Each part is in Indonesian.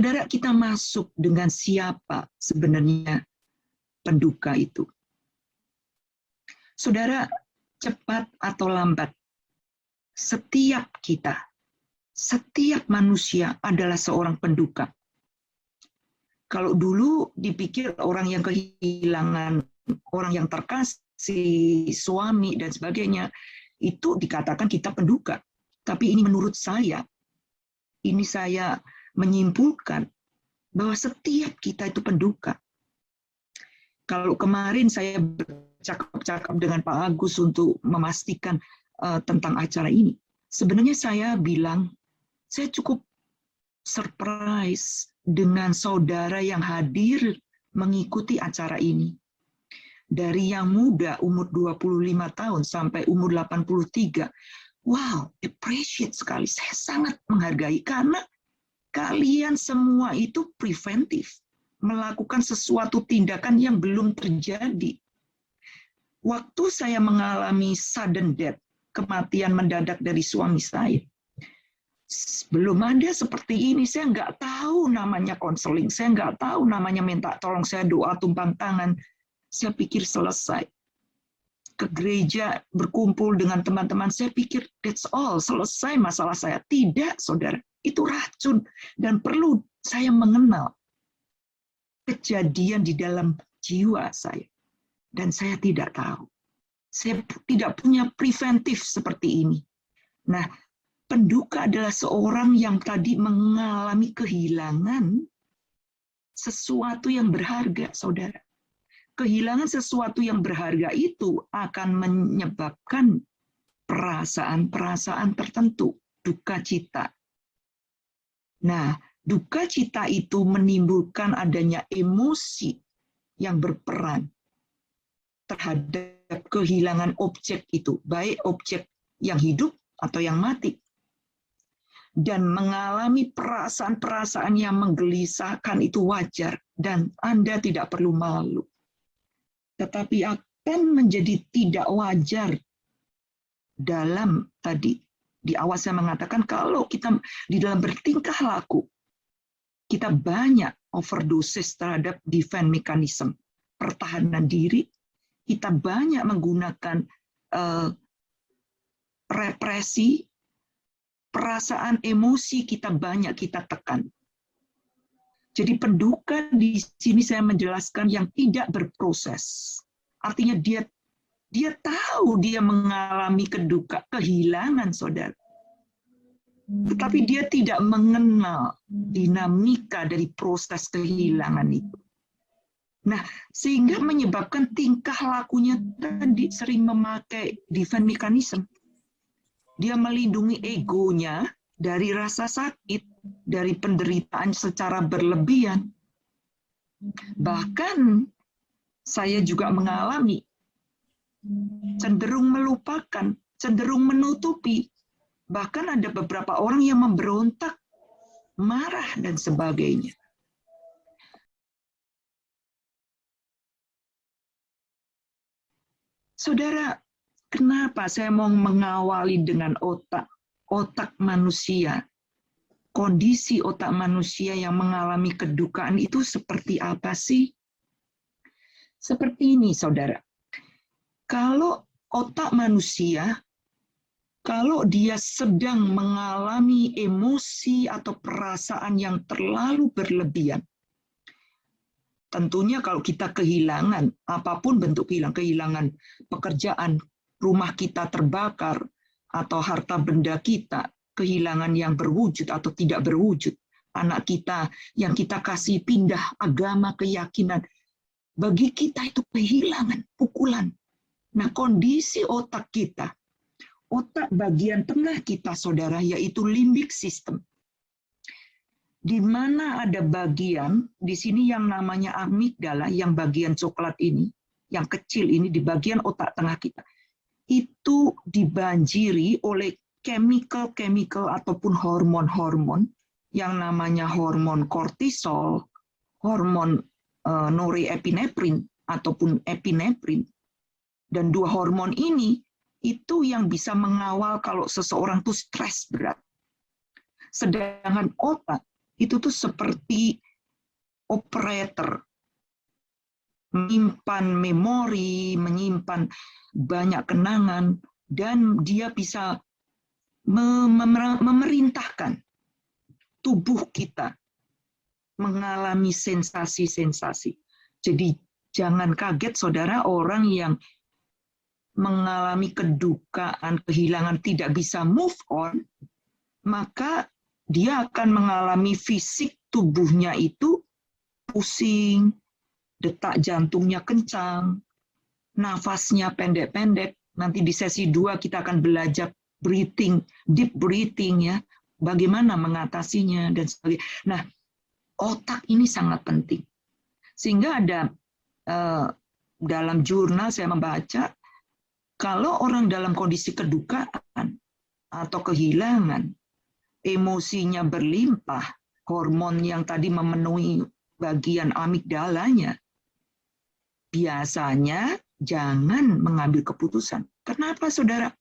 Saudara, kita masuk dengan siapa sebenarnya penduka itu. Saudara, cepat atau lambat, setiap kita, setiap manusia adalah seorang penduka. Kalau dulu dipikir orang yang kehilangan, orang yang terkasih, suami, dan sebagainya, itu dikatakan kita penduka. Tapi ini menurut saya, ini saya menyimpulkan bahwa setiap kita itu penduka. Kalau kemarin saya bercakap-cakap dengan Pak Agus untuk memastikan tentang acara ini, sebenarnya saya bilang, saya cukup surprise dengan saudara yang hadir mengikuti acara ini. Dari yang muda, umur 25 tahun, sampai umur 83. Wow, appreciate sekali. Saya sangat menghargai, karena kalian semua itu preventif. Melakukan sesuatu tindakan yang belum terjadi. Waktu saya mengalami sudden death, kematian mendadak dari suami saya, belum ada seperti ini. Saya nggak tahu namanya konseling, saya nggak tahu namanya minta tolong, saya doa tumpang tangan. Saya pikir selesai. Ke gereja, berkumpul dengan teman-teman, saya pikir that's all, selesai masalah saya. Tidak, saudara, itu racun. Dan perlu saya mengenal kejadian di dalam jiwa saya. Dan saya tidak tahu. Saya tidak punya preventif seperti ini. Nah, penduka adalah seorang yang tadi mengalami kehilangan sesuatu yang berharga, saudara. Kehilangan sesuatu yang berharga itu akan menyebabkan perasaan-perasaan tertentu, duka cita. Nah, duka cita itu menimbulkan adanya emosi yang berperan terhadap kehilangan objek itu, baik objek yang hidup atau yang mati. Dan mengalami perasaan-perasaan yang menggelisahkan itu wajar, dan Anda tidak perlu malu. Tetapi akan menjadi tidak wajar dalam tadi, di awal saya mengatakan kalau kita di dalam bertingkah laku, kita banyak overdosis terhadap defense mechanism, pertahanan diri, kita banyak menggunakan represi, perasaan emosi kita banyak kita tekan. Jadi penduka di sini saya menjelaskan yang tidak berproses. Artinya dia tahu dia mengalami kehilangan, saudara. Tetapi dia tidak mengenal dinamika dari proses kehilangan itu. Nah, sehingga menyebabkan tingkah lakunya tadi sering memakai defense mechanism. Dia melindungi egonya dari rasa sakit, dari penderitaan secara berlebihan. Bahkan saya juga mengalami cenderung melupakan, cenderung menutupi. Bahkan ada beberapa orang yang memberontak, marah, dan sebagainya. Saudara, kenapa saya mau mengawali dengan otak manusia? Kondisi otak manusia yang mengalami kedukaan itu seperti apa sih? Seperti ini, saudara. Kalau otak manusia, kalau dia sedang mengalami emosi atau perasaan yang terlalu berlebihan, tentunya kalau kita kehilangan, apapun bentuk kehilangan pekerjaan, rumah kita terbakar, atau harta benda kita, kehilangan yang berwujud atau tidak berwujud, anak kita yang kita kasih pindah agama, keyakinan, bagi kita itu kehilangan, pukulan. Nah, kondisi otak kita, otak bagian tengah kita, saudara, yaitu limbic system, di mana ada bagian di sini yang namanya amigdala, yang bagian coklat ini, yang kecil ini di bagian otak tengah kita, itu dibanjiri oleh chemical ataupun hormon-hormon yang namanya hormon kortisol, hormon norepinefrin ataupun epinefrin. Dan dua hormon ini itu yang bisa mengawal kalau seseorang tuh stres berat. Sedangkan otak itu tuh seperti operator, menyimpan memori, menyimpan banyak kenangan, dan dia bisa memerintahkan tubuh kita mengalami sensasi-sensasi. Jadi jangan kaget saudara, orang yang mengalami kedukaan, kehilangan, tidak bisa move on, maka dia akan mengalami fisik tubuhnya itu pusing, detak jantungnya kencang, nafasnya pendek-pendek. Nanti di sesi 2 kita akan belajar breathing, deep breathing ya, bagaimana mengatasinya dan sebagainya. Nah, otak ini sangat penting. Sehingga ada dalam jurnal saya membaca, kalau orang dalam kondisi kedukaan atau kehilangan, emosinya berlimpah, hormon yang tadi memenuhi bagian amigdalanya, biasanya jangan mengambil keputusan. Kenapa, saudara?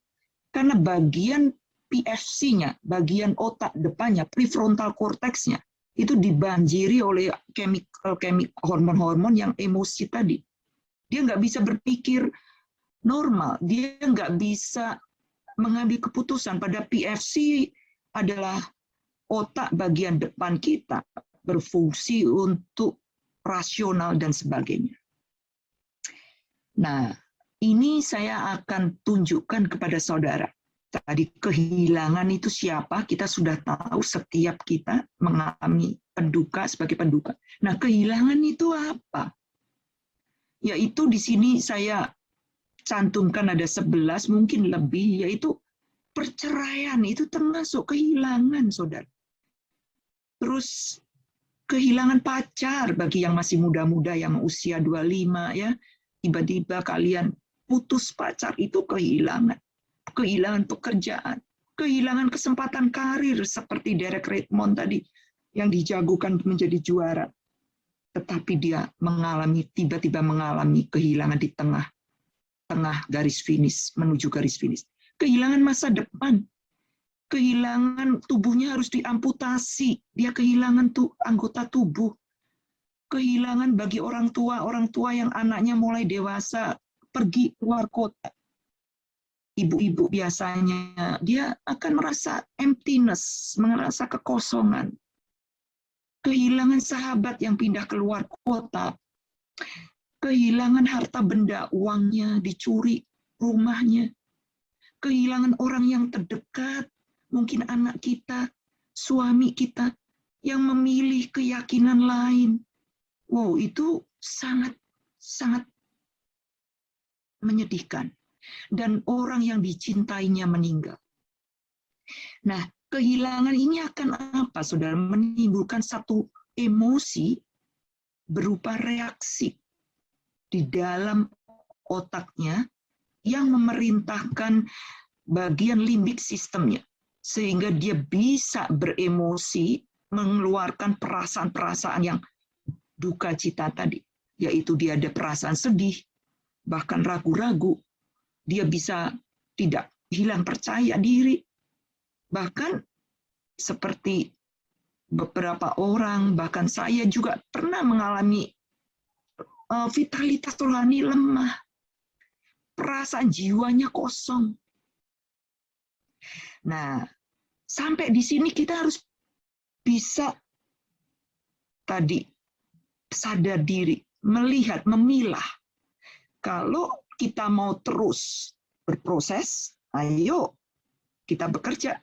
Karena bagian PFC-nya, bagian otak depannya, prefrontal cortex-nya, itu dibanjiri oleh hormon-hormon yang emosi tadi. Dia nggak bisa berpikir normal, dia nggak bisa mengambil keputusan. Pada PFC adalah otak bagian depan kita, berfungsi untuk rasional dan sebagainya. Nah, ini saya akan tunjukkan kepada saudara. Tadi kehilangan itu siapa? Kita sudah tahu, setiap kita mengalami penduka sebagai penduka. Nah, kehilangan itu apa? Yaitu di sini saya cantumkan ada 11, mungkin lebih, yaitu perceraian itu termasuk kehilangan, saudara. Terus kehilangan pacar bagi yang masih muda-muda, yang usia 25 ya, tiba-tiba kalian putus pacar, itu kehilangan. Kehilangan pekerjaan, kehilangan kesempatan karir seperti Derek Redmond tadi yang dijagokan menjadi juara. Tetapi dia tiba-tiba mengalami kehilangan di tengah garis finish, menuju garis finish. Kehilangan masa depan, kehilangan tubuhnya harus diamputasi, dia kehilangan anggota tubuh. Kehilangan bagi orang tua yang anaknya mulai dewasa, pergi keluar kota. Ibu-ibu biasanya dia akan merasa emptiness, merasa kekosongan. Kehilangan sahabat yang pindah keluar kota. Kehilangan harta benda, uangnya dicuri, rumahnya. Kehilangan orang yang terdekat, mungkin anak kita, suami kita, yang memilih keyakinan lain. Wow, itu sangat menyedihkan. Dan orang yang dicintainya meninggal. Nah, kehilangan ini akan apa, saudara? Menimbulkan satu emosi berupa reaksi di dalam otaknya yang memerintahkan bagian limbik sistemnya, sehingga dia bisa beremosi, mengeluarkan perasaan-perasaan yang duka cita tadi, yaitu dia ada perasaan sedih, bahkan ragu-ragu. Dia bisa tidak hilang percaya diri. Bahkan seperti beberapa orang, bahkan saya juga pernah mengalami vitalitas rohani lemah. Perasaan jiwanya kosong. Nah, sampai di sini kita harus bisa tadi sadar diri, melihat, memilah. Kalau kita mau terus berproses, ayo kita bekerja.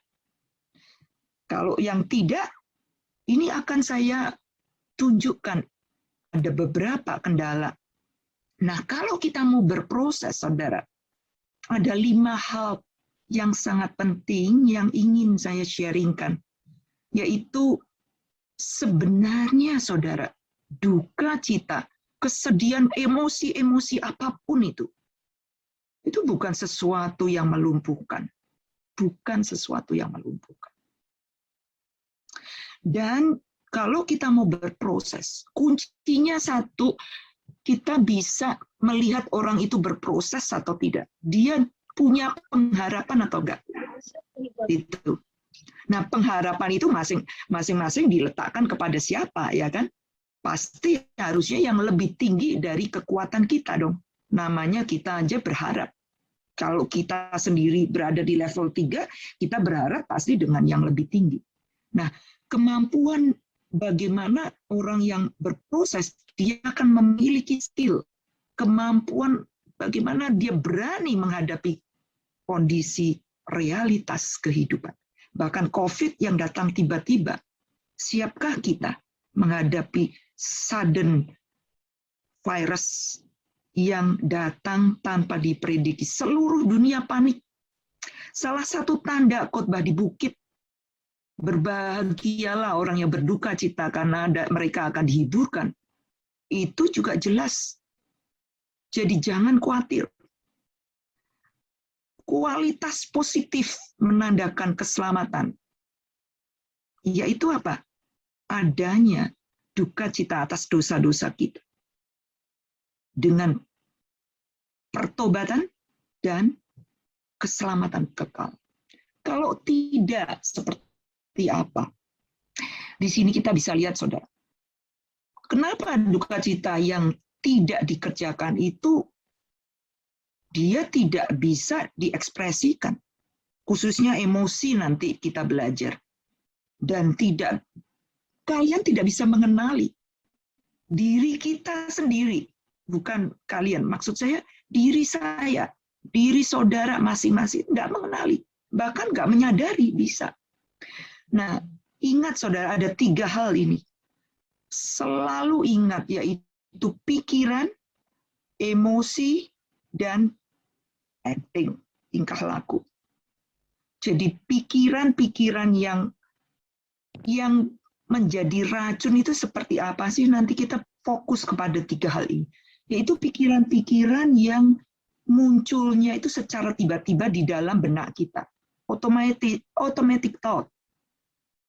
Kalau yang tidak, ini akan saya tunjukkan ada beberapa kendala. Nah, kalau kita mau berproses, saudara, ada 5 hal yang sangat penting yang ingin saya sharingkan. Yaitu sebenarnya, saudara, duka cita, kesedihan, emosi-emosi apapun itu bukan sesuatu yang melumpuhkan. Bukan sesuatu yang melumpuhkan. Dan kalau kita mau berproses, kuncinya satu, kita bisa melihat orang itu berproses atau tidak. Dia punya pengharapan atau enggak. Itu. Nah, pengharapan itu masing-masing diletakkan kepada siapa, ya kan? Pasti harusnya yang lebih tinggi dari kekuatan kita dong. Namanya kita aja berharap. Kalau kita sendiri berada di level 3, kita berharap pasti dengan yang lebih tinggi. Nah, kemampuan bagaimana orang yang berproses, dia akan memiliki skill, kemampuan bagaimana dia berani menghadapi kondisi realitas kehidupan. Bahkan COVID yang datang tiba-tiba, siapkah kita menghadapi sudden virus yang datang tanpa diprediksi? Seluruh dunia panik. Salah satu tanda khotbah di bukit, berbahagialah orang yang berduka cita karena mereka akan dihiburkan. Itu juga jelas. Jadi jangan khawatir. Kualitas positif menandakan keselamatan. Yaitu apa? Adanya duka cita atas dosa-dosa kita. Dengan pertobatan dan keselamatan kekal. Kalau tidak, seperti apa? Di sini kita bisa lihat, saudara. Kenapa duka cita yang tidak dikerjakan itu dia tidak bisa diekspresikan, khususnya emosi nanti kita belajar. Dan kalian tidak bisa mengenali diri kita sendiri, bukan kalian, maksud saya diri saya, diri saudara masing-masing tidak mengenali, bahkan nggak menyadari bisa. Nah, ingat saudara, ada 3 hal ini. Selalu ingat, yaitu pikiran, emosi, dan acting, tingkah laku. Jadi pikiran-pikiran yang menjadi racun itu seperti apa sih? Nanti kita fokus kepada 3 hal ini. Yaitu pikiran-pikiran yang munculnya itu secara tiba-tiba di dalam benak kita. Automatic thought.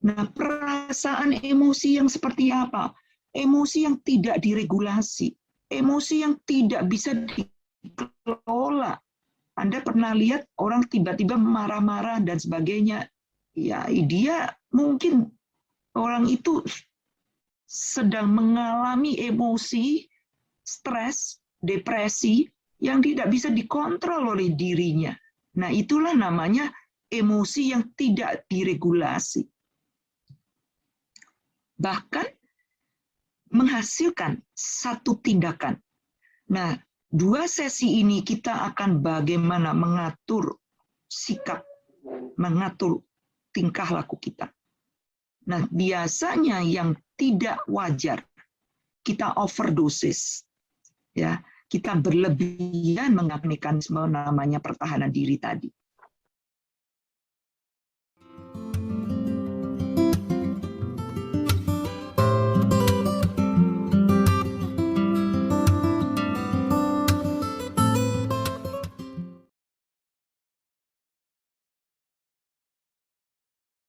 Nah, perasaan emosi yang seperti apa? Emosi yang tidak diregulasi. Emosi yang tidak bisa dikelola. Anda pernah lihat orang tiba-tiba marah-marah dan sebagainya. Ya, dia mungkin orang itu sedang mengalami emosi, stres, depresi yang tidak bisa dikontrol oleh dirinya. Nah, itulah namanya emosi yang tidak diregulasi. Bahkan menghasilkan satu tindakan. Nah, 2 sesi ini kita akan bagaimana mengatur sikap, mengatur tingkah laku kita. Nah, biasanya yang tidak wajar, kita overdosis. Ya, kita berlebihan menggunakan mekanisme namanya pertahanan diri tadi.